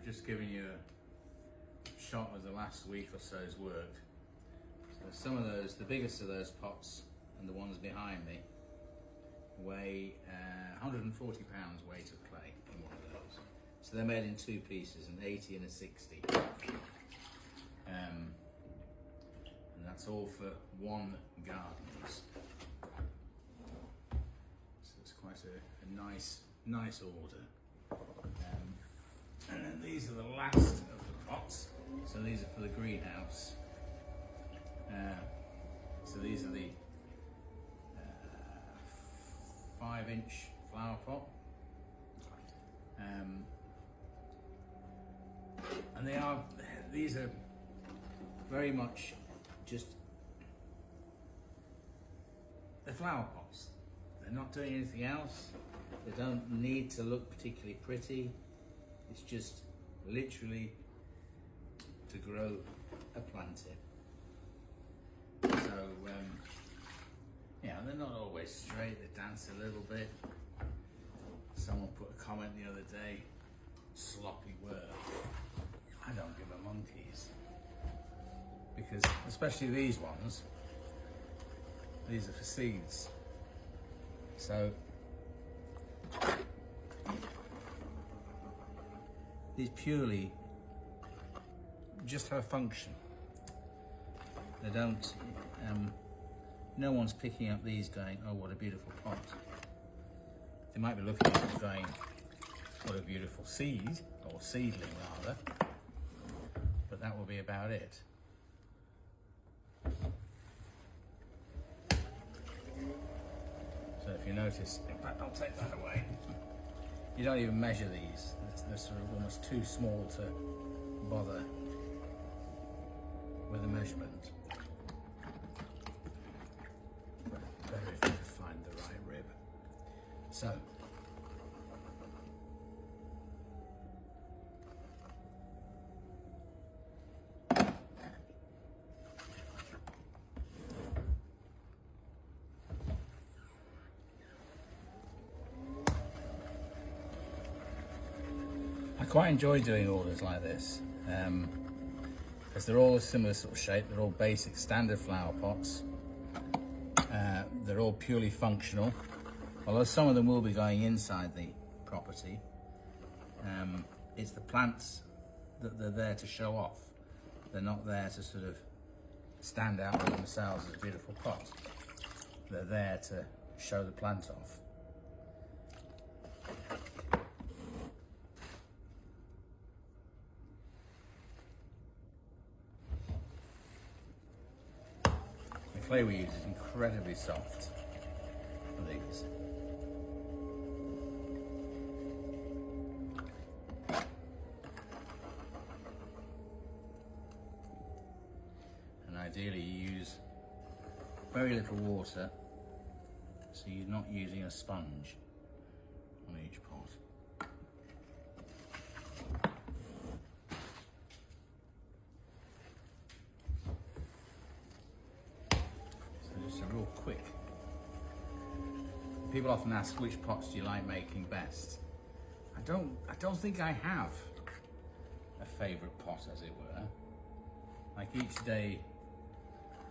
just giving you a shot of the last week or so's work. So some of those, the biggest of those pots and the ones behind me, weigh 140 pounds weight of clay in one of those. So they're made in two pieces, an 80 and a 60. And that's all for one garden. So it's quite a nice order. And then these are the last of the pots. So these are for the greenhouse. So these are the 5-inch flower pot. And these are very much just, they're flower pots. They're not doing anything else. They don't need to look particularly pretty. It's just literally to grow a plant in. So, yeah, they're not always straight, they dance a little bit. Someone put a comment the other day, sloppy work. I don't give a monkeys. Because, especially these ones, these are for seeds. So, these purely just have a function. They don't, no one's picking up these going, oh, what a beautiful pot. They might be looking at it going, what a beautiful seed, or seedling rather, but that will be about it. So if you notice, in fact, I'll take that away. You don't even measure these. They're sort of almost too small to bother with a measurement. But better if you could find the right rib. So, I quite enjoy doing orders like this because they're all a similar sort of shape. They're all basic standard flower pots. They're all purely functional, although some of them will be going inside the property. It's the plants that they're there to show off. They're not there to sort of stand out by themselves as a beautiful pot. They're there to show the plant off. The clay we use is incredibly soft for these. And ideally you use very little water, so you're not using a sponge on each pot. Real quick. People often ask, which pots do you like making best? I don't think I have a favourite pot, as it were. Like each day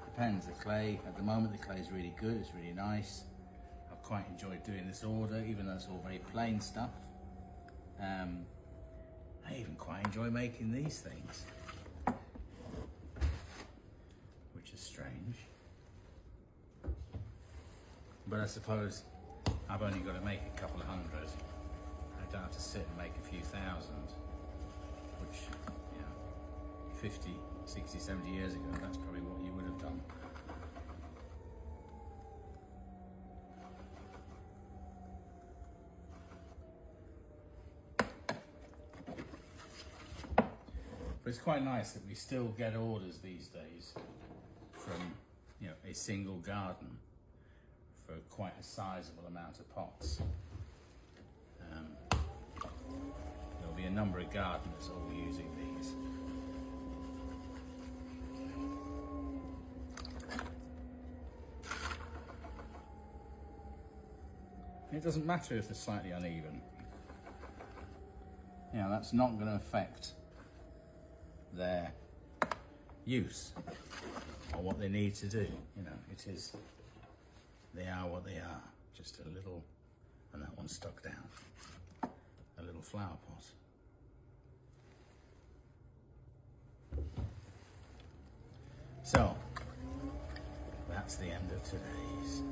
depends. The clay, at the moment the clay is really good, it's really nice. I've quite enjoyed doing this order, even though it's all very plain stuff. I even quite enjoy making these things, which is strange. But I suppose I've only got to make a couple of hundred. I don't have to sit and make a few thousand, which, you know, 50, 60, 70 years ago, that's probably what you would have done. But it's quite nice that we still get orders these days from, you know, a single garden for quite a sizable amount of pots. There'll be a number of gardeners all using these. It doesn't matter if they're slightly uneven. you know, that's not going to affect their use or what they need to do. You know, they are what they are. Just a little, and that one's stuck down, a little flower pot. So, that's the end of today's